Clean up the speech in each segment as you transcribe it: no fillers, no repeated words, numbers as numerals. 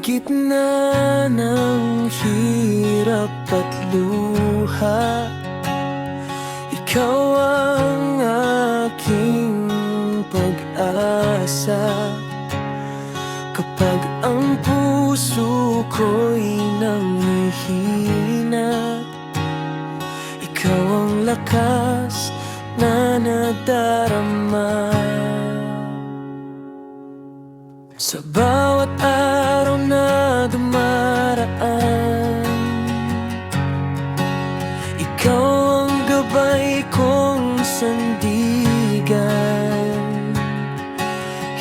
gitna ng hirap at luha, ikaw ang aking pag-asa. Kapag ang puso ko'y nanghihina, ikaw ang lakas na nadarama. Sa bawat araw na dumaraan, ikaw ang gabay kong sandigan.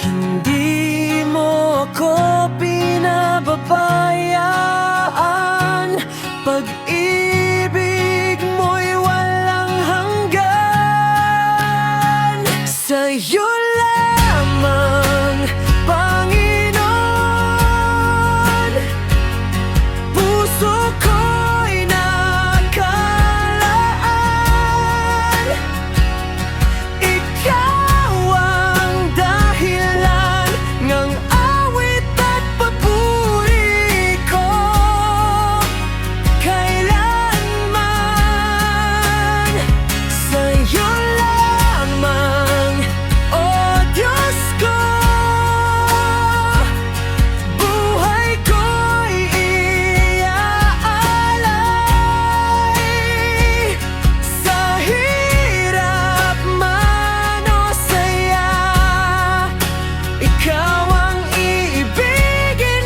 Hindi mo ako pinababayaan, pag-ibig mo'y walang hanggan. Sa'yo lamang, Panginoon, puso ko'y nakalaan. Ikaw ang dahilan ng awit at papuri ko kailanman. Sa'yo lamang, O Diyos ko, buhay ko'y iaalay. Sa hirap man o saya, ikaw ang iibigin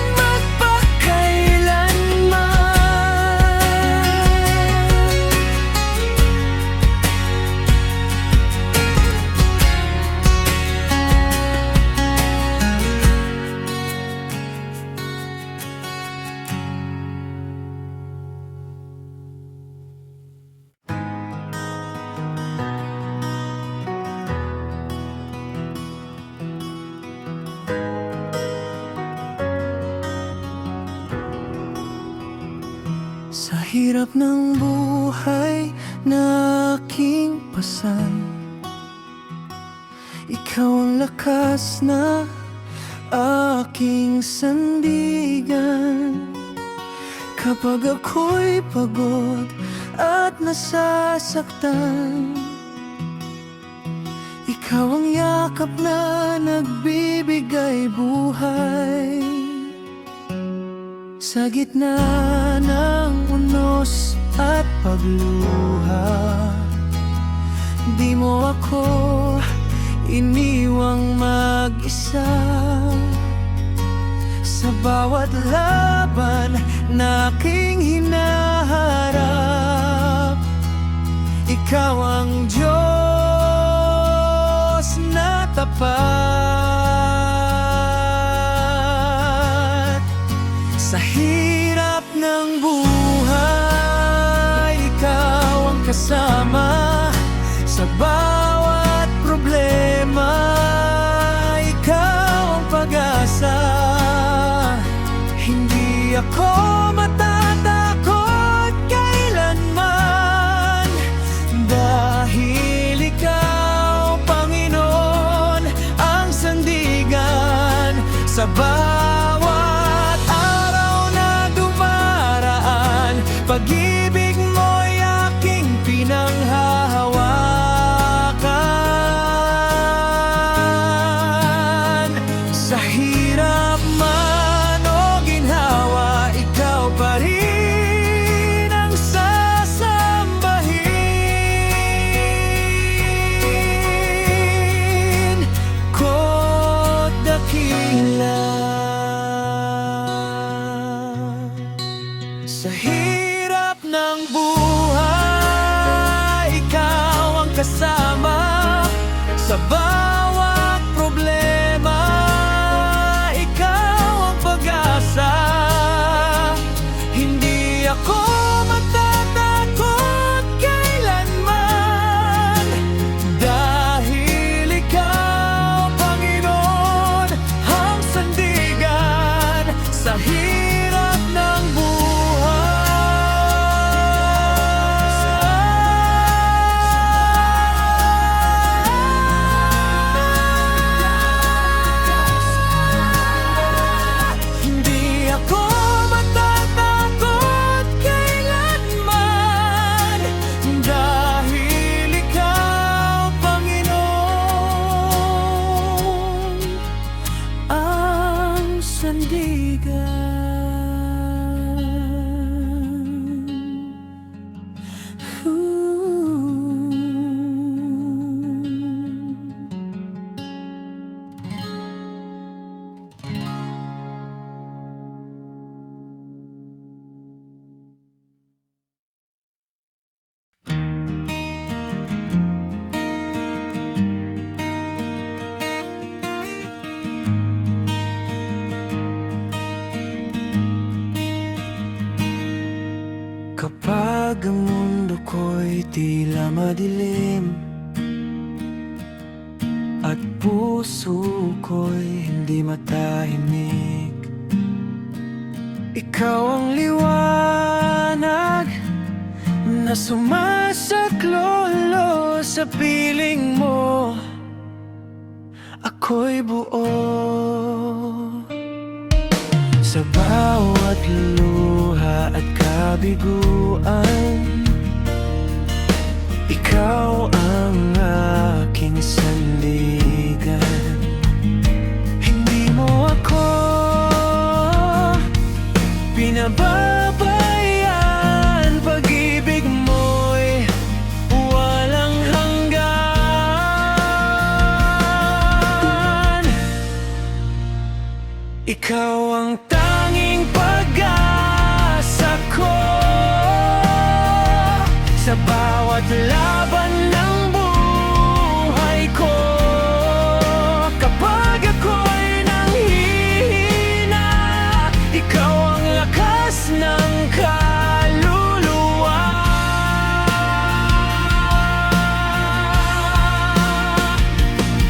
sa hirap ng buhay na aking pasan, ikaw ang lakas na aking sandigan. Kapag ako'y pagod at nasasaktan, ikaw ang yakap na nagbibigay buhay. Sa gitna ng unos at pagluha, di mo ako iniwang mag-isa. Sa bawat laban na aking hinaharap, ikaw ang Diyos na tapat. Sa hirap ng buhay, ikaw ang kasama. Sa bawat problema, ikaw ang pag-asa. Hindi ako matatakot kailanman, dahil ikaw, Panginoon, ang sandigan. Sa bawat araw na dumaraan, pag-ibig mo'y aking pinanghahawakan. Sa hirap man o ginhawa, ikaw pa rin ang sasambahin ko't dakila. Sa hirap ng buhay, ikaw ang kasama. Sa bawat problema, ikaw ang pag-asa. Hindi ako matatakot kailanman, dahil ikaw, Panginoon, ang sandigan. Sa hirap ng buhay, Kapag ang mundo ko'y tila madilim at puso ko'y hindi matahimik, ikaw ang liwanag na sumasaklolo sa piling mo. Ako'y buo sa bawat luha at kabiguan. Ikaw ang aking sandigan. Hindi mo ako pinababayaan. Pag-ibig mo'y walang hanggan. Ikaw ang tanging pag-asa ko sa bawat laban ng buhay ko. Kapag ako'y nanghihina, ikaw ang lakas ng kaluluwa.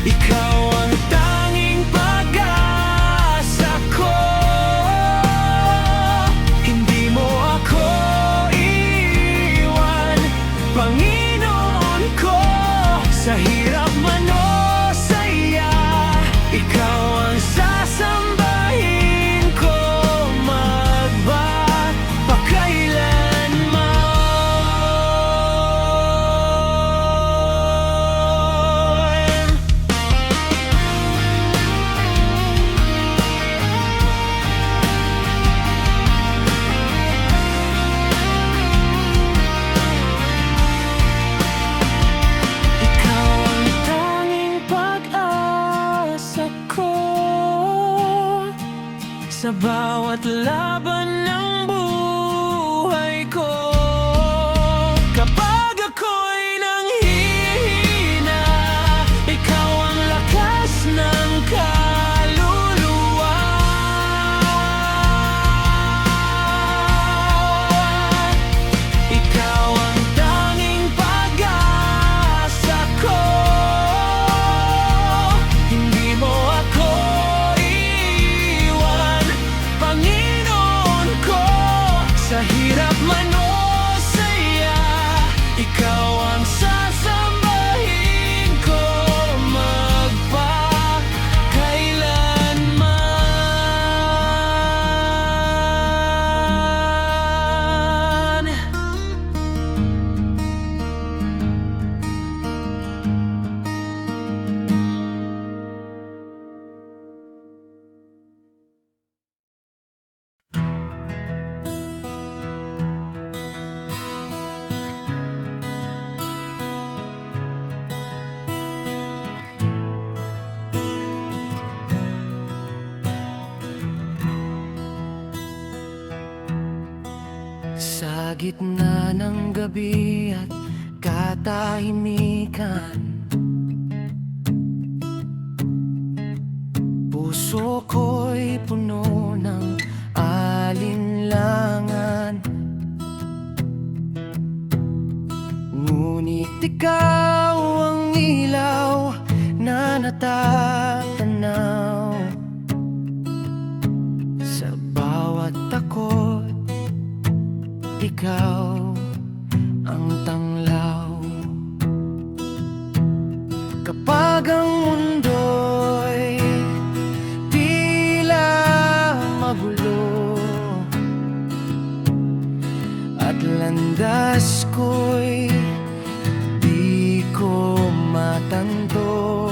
Ikaw ang tanging pag-asa ko. Hindi mo ako iwan, Panginoon ko. Sa hirap man o saya, ikaw ang sasambahin ko magpapakailanman. Ikaw ang tanging pag-asa ko sa bawat laban ng buhay ko. Kapag ako'y nanghihina, ikaw ang lakas ng kaluluwa. Ikaw ang tanging pag-asa ko. Hindi mo ako iwan, Panginoon ko. Sa hirap man o saya, ikaw ang sasambahin ko magpakailanman. Sa gitna ng gabi at katahimikan, puso ko'y puno ng alinlangan. Ngunit ikaw ang ilaw na natatanaw sa bawat takot. Ikaw ang tanglaw. Kapag ang mundo'y tila magulo at landas ko'y di ko matanto,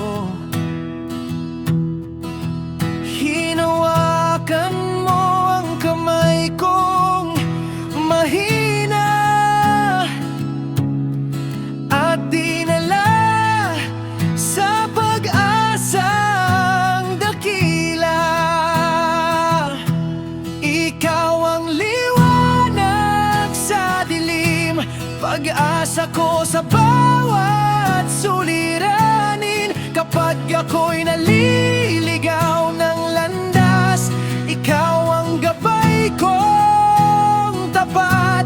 hinawakan mo ang kamay kong mahina at dinala sa pag-asang dakila. Ikaw ang liwanag sa dilim, pag-asa ko sa bawat suliranin. Kapag ako'y naliligaw ng landas, ikaw ang gabay kong tapat.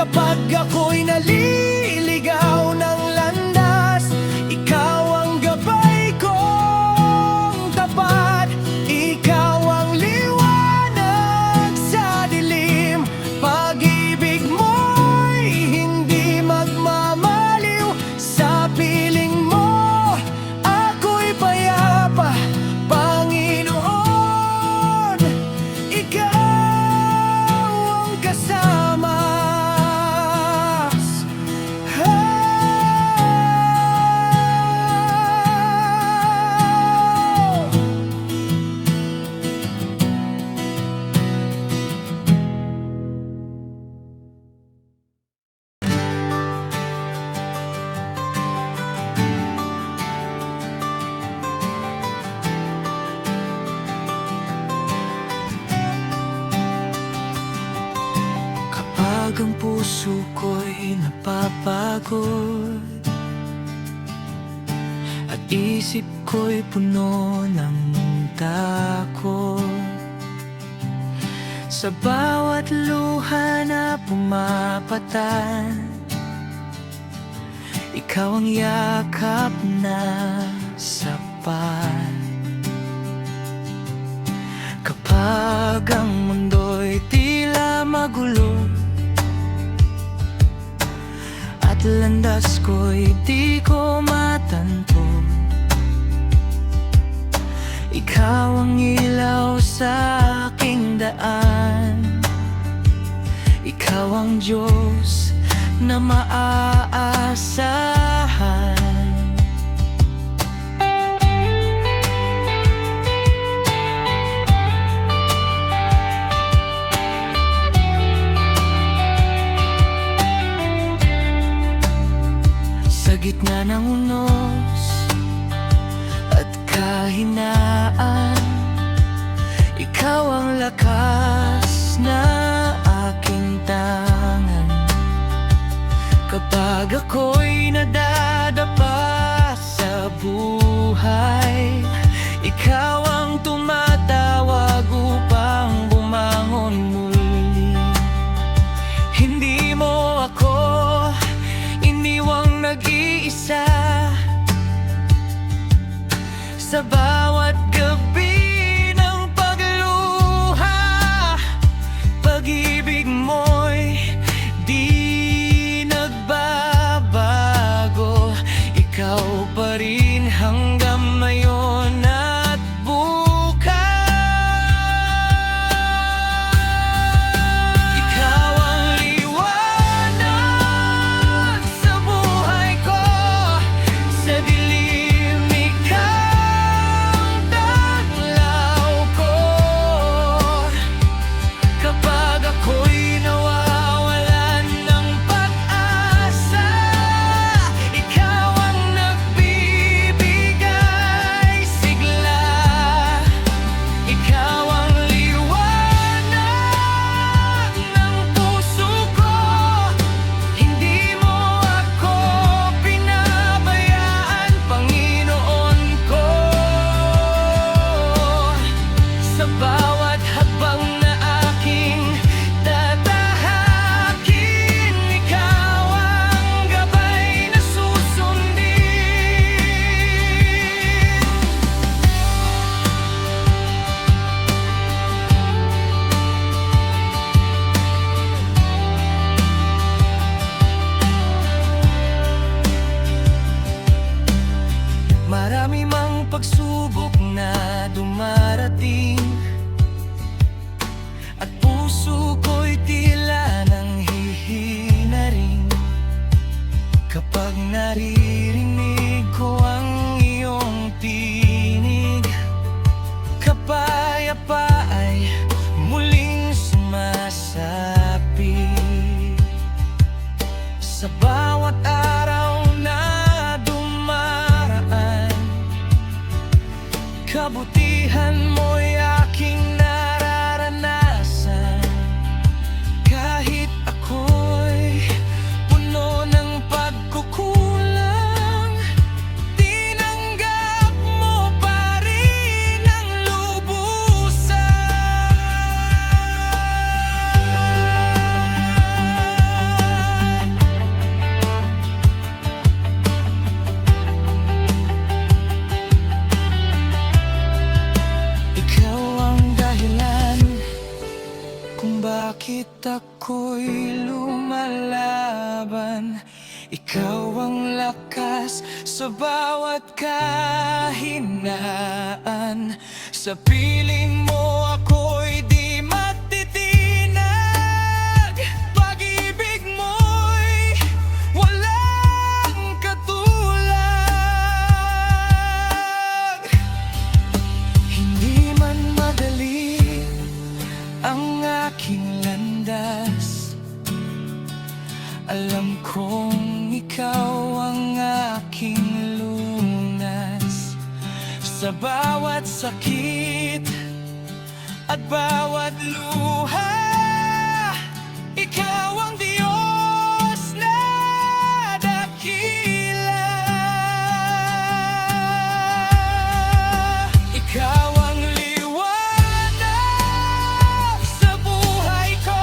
Kapag ako'y naliligaw ng landas, ikaw ang gabay kong tapat. Ikaw ang liwanag sa dilim. Pag-ibig mo'y hindi magmamaliw. Sa piling mo, ako'y payapa, Panginoon. Ikaw ang kasama. Kapag ang puso ko'y napapagod at isip ko'y puno ng takot, sa bawat luha na pumapatan, ikaw ang yakap na sapat. Kapag ang mundo'y tila magulo at landas ko'y di ko matanto, ikaw ang ilaw sa aking daan. Ikaw ang Diyos na maaasahan. Sa gitna ng unos at kahinaan, ikaw ang lakas na aking tangan. Kapag ako'y nadadapa sa buhay, ikaw ang tumatawag upang bumangon muli. Hindi mo ako iniwang nag-iisa. Sa bawat gabi ng pagluha, pag-ibig mo'y di nagbabago. Ikaw pa rin hanggang ngayon at buhay. Ngunit ako'y lumalaban. Ikaw ang lakas sa bawat kahinaan. Sa piling mo ako'y di matitinag. Pag-ibig mo'y walang katulad. Hindi man madali ang aking landas, alam kong ikaw ang aking lunas. Sa bawat sakit at bawat luha, ikaw ang Diyos na dakila. Ikaw ang liwanag sa buhay ko.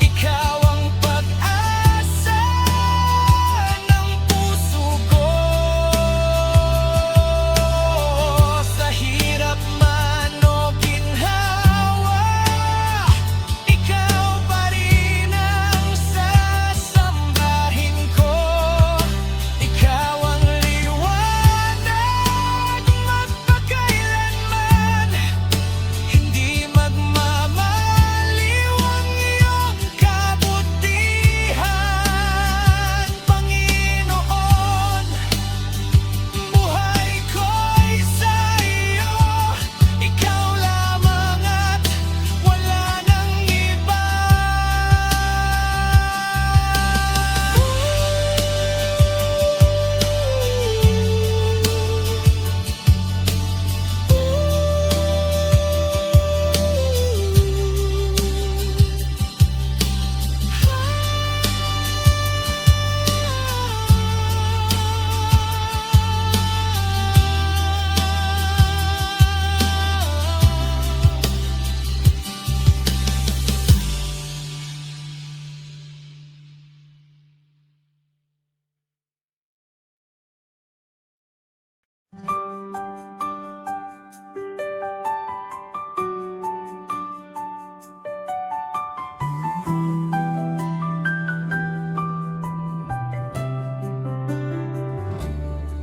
Ikaw ang pag-asa ng puso ko. Sa hirap man o ginhawa, ikaw pa rin ang sasambahin ko. Ikaw ang liwanag magpakailanman. Hindi magmamaliw ang iyong kabutihan, Panginoon. Buhay ko'y sa iyo, ikaw lamang at wala nang iba.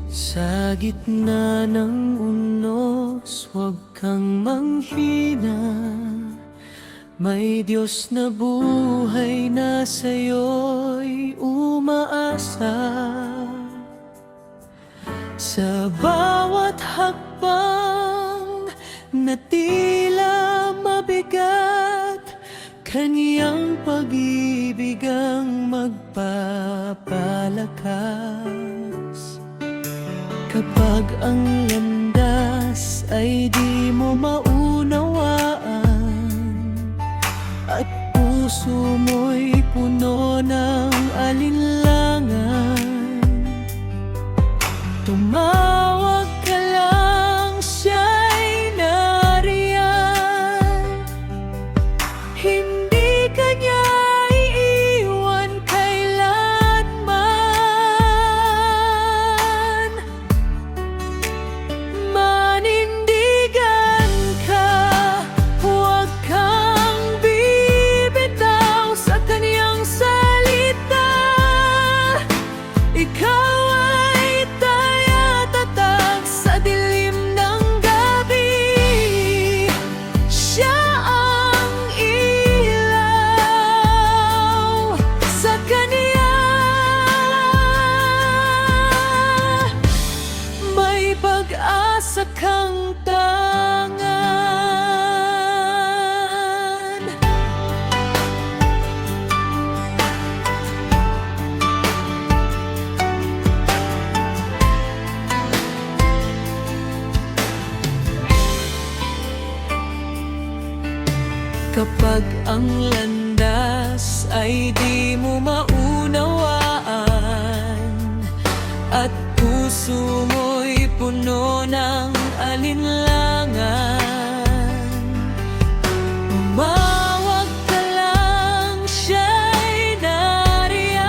Sa gitna ng unos, huwag kang manghina. May Diyos na buhay na sa'yo'y umaasa. Sa bawat hakbang na tila mabigat, Kaniyang pag-ibig ang magpapalakas. Kapag ang landas ay di mo maunawaan at puso mo'y puno ng alinlangan, tumawag ka lang, siya'y nariyan. Hindi ka niya iiwan kailanman. Manindigan ka, huwag kang bibitaw sa kaniyang salita. Ikaw ay tayatatag sa dilim ng gabi. Siya ang ilaw sa kaniya. May pag-asa kang tangan. Kapag ang landas ay di mo maunawaan at puso mo'y puno ng alinlangan, umawag ka lang, siya'y nariyan.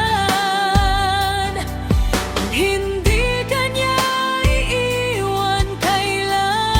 Hindi ka niya iiwan kailanman.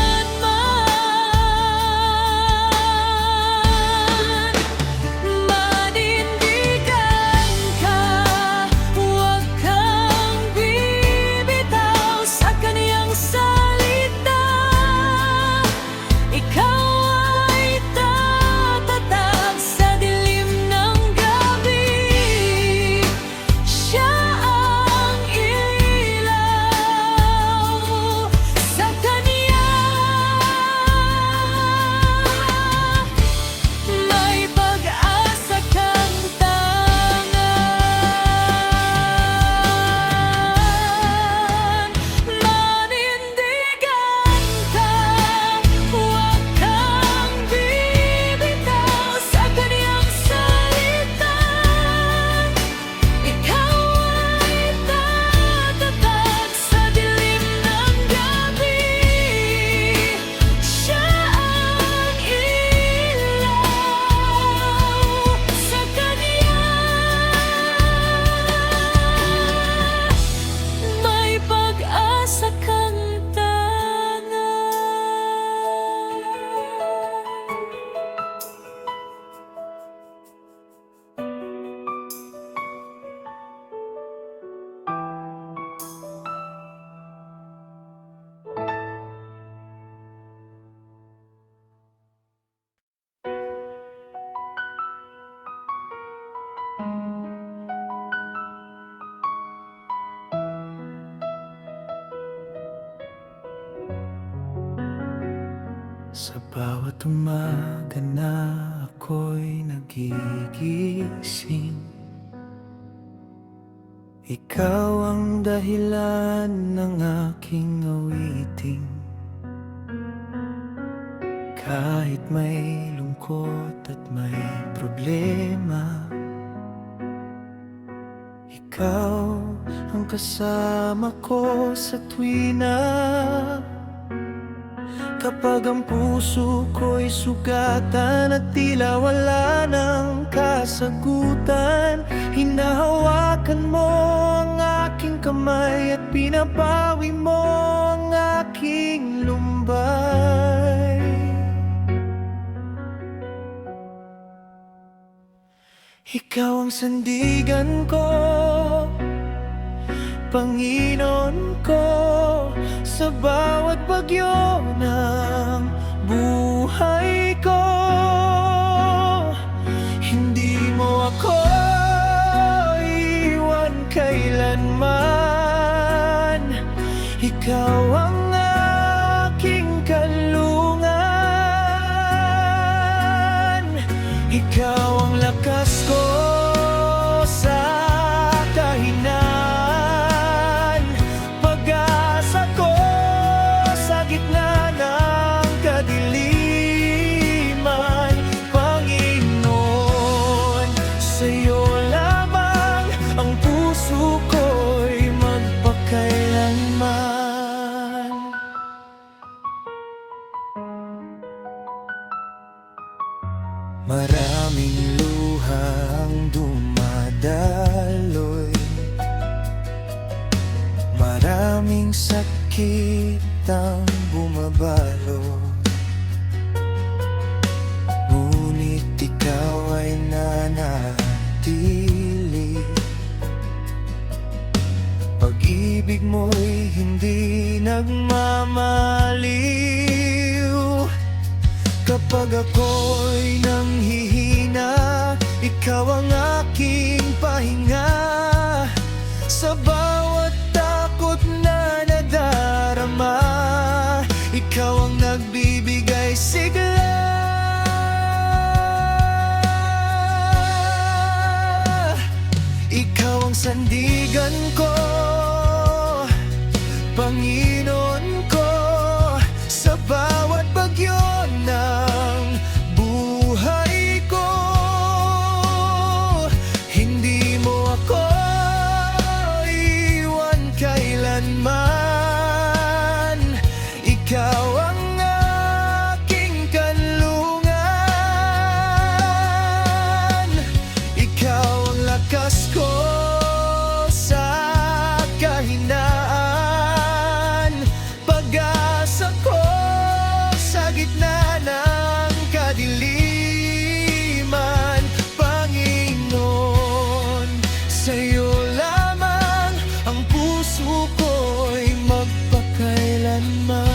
bawat umaga na ako'y nagigising, ikaw ang dahilan ng aking awiting. Kahit may lungkot at may problema, ikaw ang kasama ko sa tuwina. Kapag ang puso ko'y sugatan at tila wala ng kasagutan, hinahawakan mo ang aking kamay at pinapawi mo ang aking lumbay. Ikaw ang sandigan ko, Panginoon ko, sa bawat bagyo ng buhay ko. Hindi mo ako iwan kailanman, ikaw ang aking kalungan. Ikaw ang lakas ko sa kahinaan, pag-asa ko sa gitna ng kadiliman. Panginoon, sa'yo lamang ang puso ko'y magpakailanman. Maraming luha ang dumadaloy, maraming sakit ang bumabalo, ngunit ikaw ay nanatili. Pag-ibig mo'y hindi nagmamaliw. Kapag ako'y nanghihina, ikaw ang aking pahinga. Sa bawat takot na nadarama, ikaw ang nagbibigay sigla. Ikaw ang sandigan ko, Panginoon ko, sa bawat bagyo ng buhay ko. Hindi mo ako iwan kailanman, ikaw ang aking kalungan. Ikaw ang lakas ko sa kahinaan, pag-asa ko sa gitna ng kadiliman. Panginoon, sa'yo lamang ang puso ko'y magpakailanman.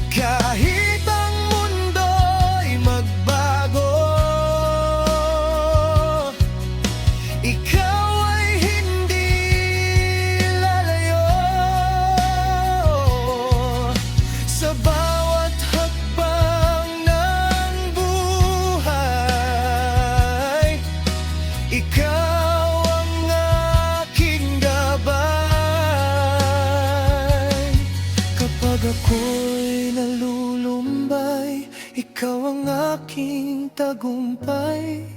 Kahit ang mundo'y magbago, ikaw ay hindi lalayo. Sa bawat hakbang ng buhay, ikaw ang aking gabay. Kapag ako'y nalulumbay, ikaw ang aking tagumpay.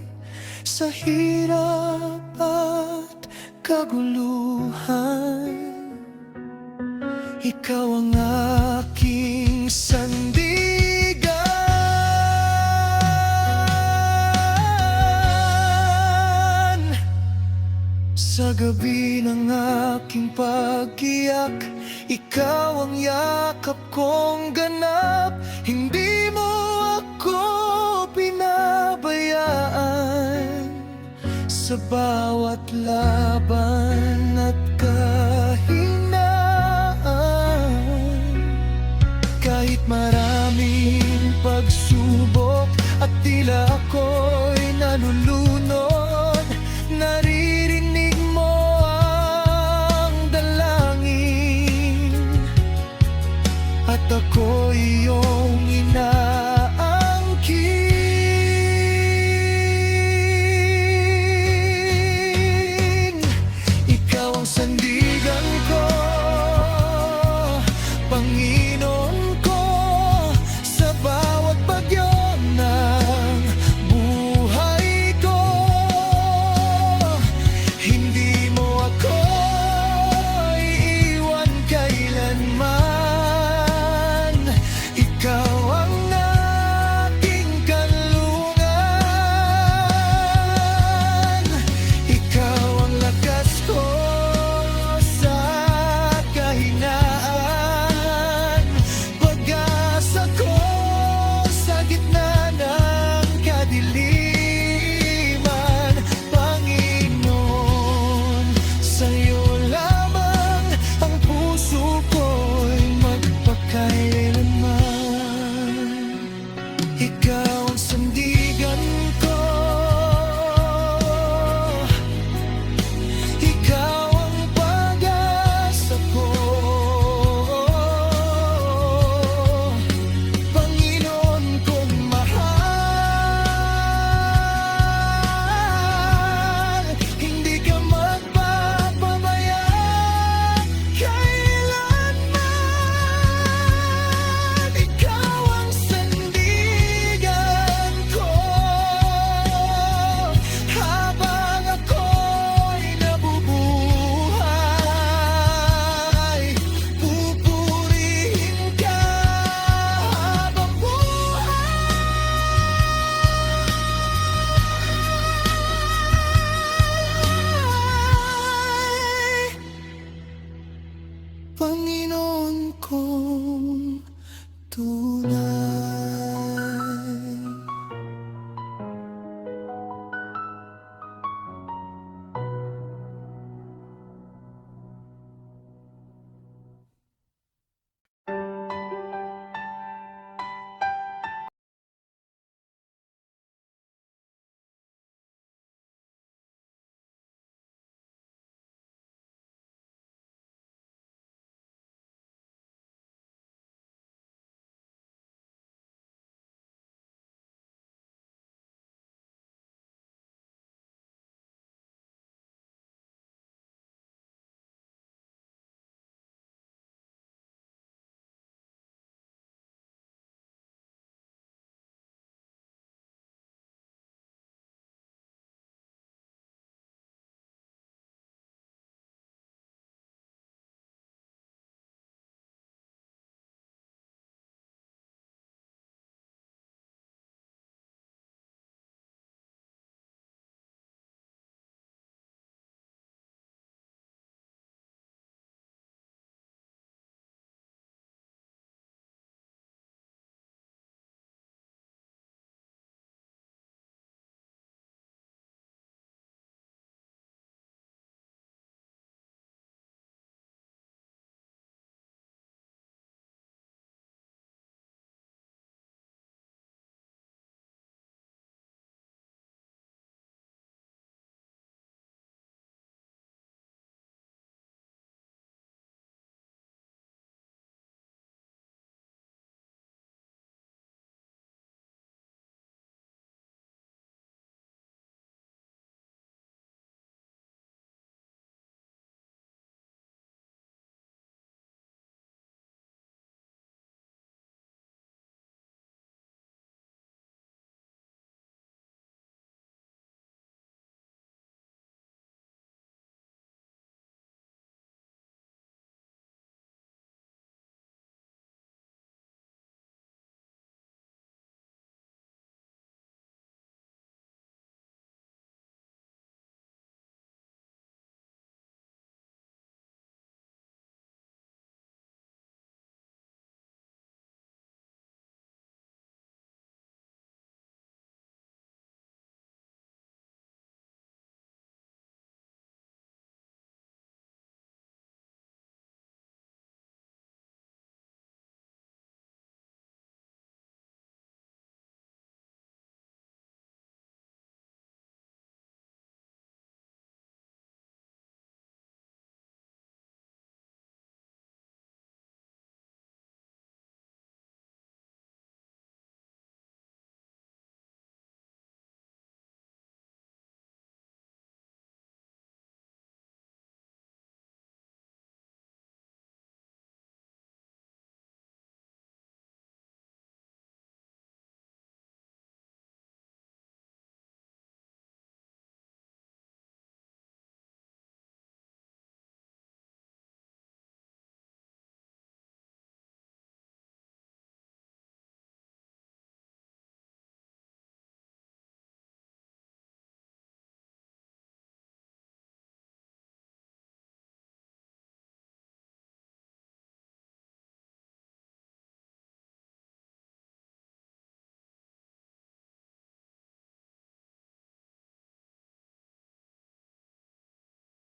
Sa hirap at kaguluhan, ikaw ang aking sandigan. Sa gabi ng aking pag-iyak, ikaw ang yakap kong ganap. Hindi mo ako pinabayaan sa bawat laban at